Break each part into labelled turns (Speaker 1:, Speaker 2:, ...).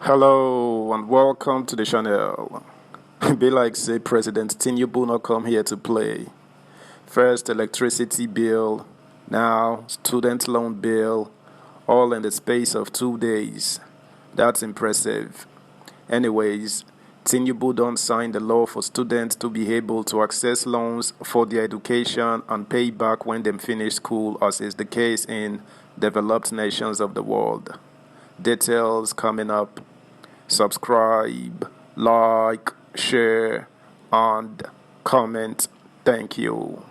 Speaker 1: Hello and welcome to the channel. Be like say President Tinubu not come here to play. First electricity bill, now student loan bill, all in the space of 2 days. That's impressive. Anyways, Tinubu don't sign the law for students to be able to access loans for their education and pay back when they finish school, as is the case in developed nations of the world. Details coming up. Subscribe, like, share, and comment. Thank you.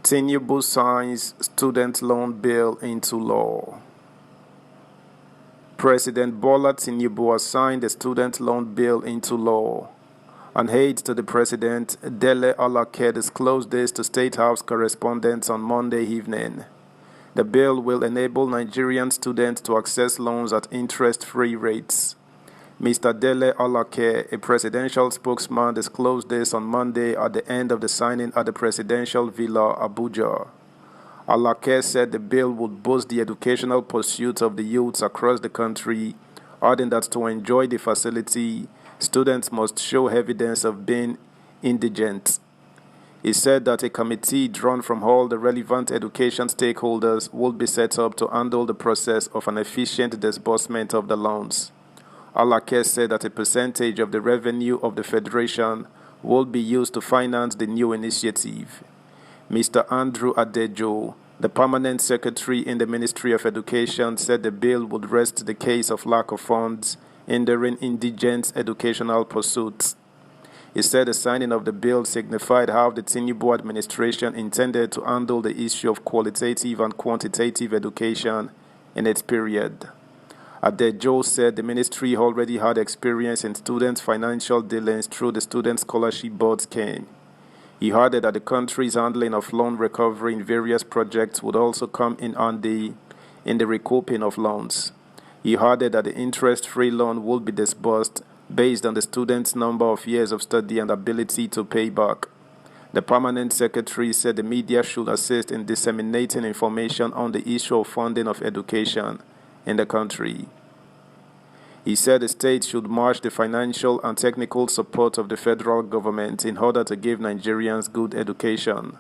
Speaker 1: Tinubu signs student loan bill into law. President Bola Tinubu has signed the student loan bill into law. An aide to the president, Dele Alake, disclosed this to State House correspondents on Monday evening. The bill will enable Nigerian students to access loans at interest-free rates. Mr. Dele Alake, a presidential spokesman, disclosed this on Monday at the end of the signing at the presidential villa, Abuja. Alake said the bill would boost the educational pursuits of the youths across the country, adding that to enjoy the facility, students must show evidence of being indigent. He said that a committee drawn from all the relevant education stakeholders would be set up to handle the process of an efficient disbursement of the loans. Alake said that a percentage of the revenue of the Federation would be used to finance the new initiative. Mr. Andrew Adejo, the permanent secretary in the Ministry of Education, said the bill would rest the case of lack of funds hindering indigent educational pursuits. He said the signing of the bill signified how the Tinubu administration intended to handle the issue of qualitative and quantitative education in its period. Adejo said the ministry already had experience in students' financial dealings through the Student Scholarship Board scheme. He added that the country's handling of loan recovery in various projects would also come in handy in the recouping of loans. He added that the interest-free loan would be disbursed based on the student's number of years of study and ability to pay back. The permanent secretary said the media should assist in disseminating information on the issue of funding of education in the country. He said the state should match the financial and technical support of the federal government in order to give Nigerians good education.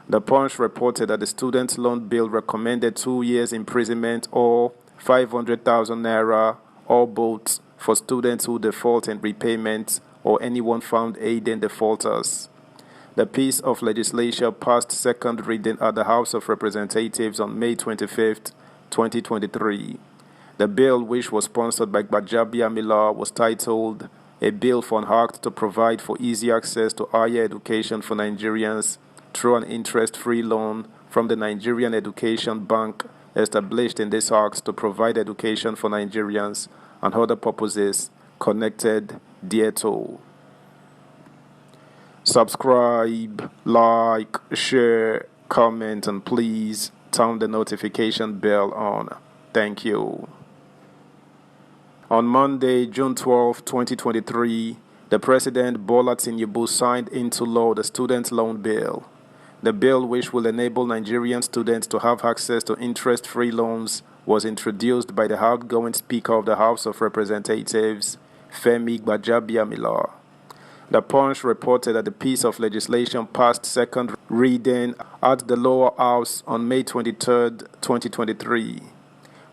Speaker 1: The Punch reported that the student loan bill recommended 2 years imprisonment or 500,000 naira or both for students who default in repayment or anyone found aiding defaulters. The piece of legislation passed second reading at the House of Representatives on May 25, 2023. The bill, which was sponsored by Gbajabiamila, was titled "A Bill for an Act to Provide for Easy Access to Higher Education for Nigerians Through an Interest-Free Loan from the Nigerian Education Bank established in this act to provide education for Nigerians and other purposes connected thereto." Subscribe, like, share, comment, and please turn the notification bell on. Thank you. On Monday, June 12, 2023, the President Bola Tinubu signed into law the student loan bill. The bill, which will enable Nigerian students to have access to interest-free loans, was introduced by the outgoing Speaker of the House of Representatives, Femi Gbajabiamila. The Punch reported that the piece of legislation passed second reading at the lower house on May 23, 2023.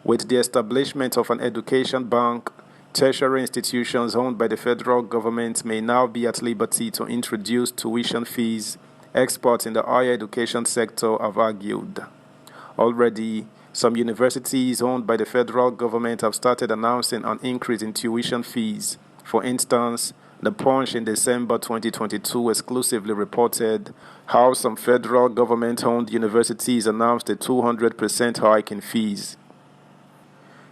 Speaker 1: With the establishment of an education bank, tertiary institutions owned by the federal government may now be at liberty to introduce tuition fees. Experts in the higher education sector have argued. Already, some universities owned by the federal government have started announcing an increase in tuition fees. For instance, The Punch in December 2022 exclusively reported how some federal government-owned universities announced a 200% hike in fees.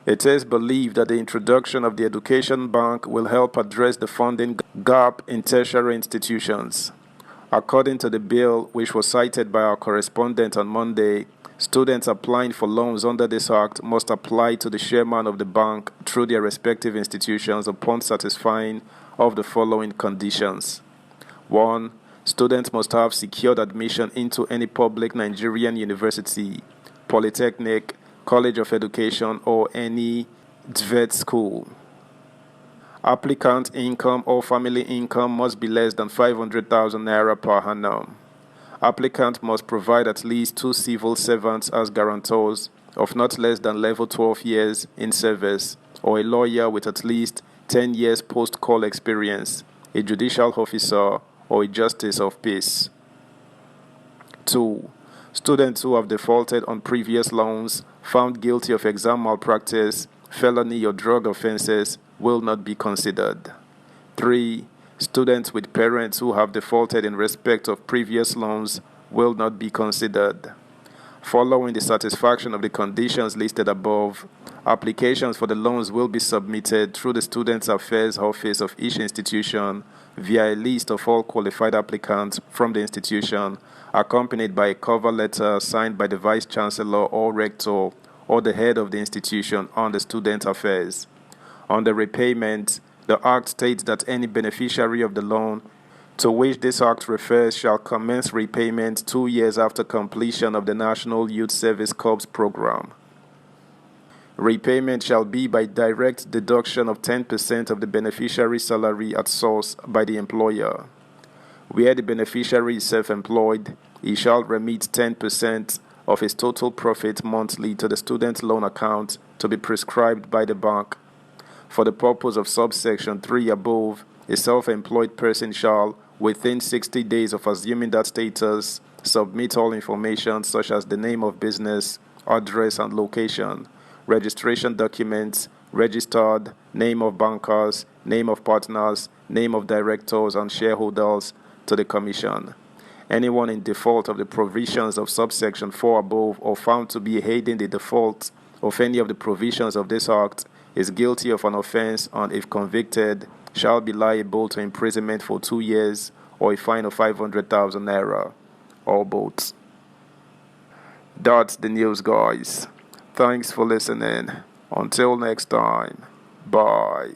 Speaker 1: It is believed that the introduction of the Education Bank will help address the funding gap in tertiary institutions. According to the bill, which was cited by our correspondent on Monday, students applying for loans under this act must apply to the chairman of the bank through their respective institutions upon satisfying of the following conditions. 1. Students must have secured admission into any public Nigerian university, polytechnic, college of education, or any vet school. Applicant income or family income must be less than 500,000 naira per annum. Applicant must provide at least 2 civil servants as guarantors of not less than level 12 years in service, or a lawyer with at least 10 years post-call experience, a judicial officer, or a justice of peace. 2. Students who have defaulted on previous loans, found guilty of exam malpractice, felony or drug offenses will not be considered. 3. Students with parents who have defaulted in respect of previous loans will not be considered. Following the satisfaction of the conditions listed above, applications for the loans will be submitted through the Student Affairs Office of each institution via a list of all qualified applicants from the institution, accompanied by a cover letter signed by the Vice Chancellor or Rector or the head of the institution on the student affairs. On the repayment, the Act states that any beneficiary of the loan to which this Act refers shall commence repayment 2 years after completion of the National Youth Service Corps program. Repayment shall be by direct deduction of 10% of the beneficiary's salary at source by the employer. Where the beneficiary is self-employed, he shall remit 10% of his total profit monthly to the student loan account to be prescribed by the bank. For the purpose of subsection 3 above, a self-employed person shall, within 60 days of assuming that status, submit all information such as the name of business, address and location, registration documents, registered, name of bankers, name of partners, name of directors and shareholders to the Commission. Anyone in default of the provisions of subsection 4 above or found to be aiding the default of any of the provisions of this Act is guilty of an offense and, if convicted, shall be liable to imprisonment for 2 years or a fine of 500,000 naira, or both. That's the news, guys. Thanks for listening. Until next time, bye.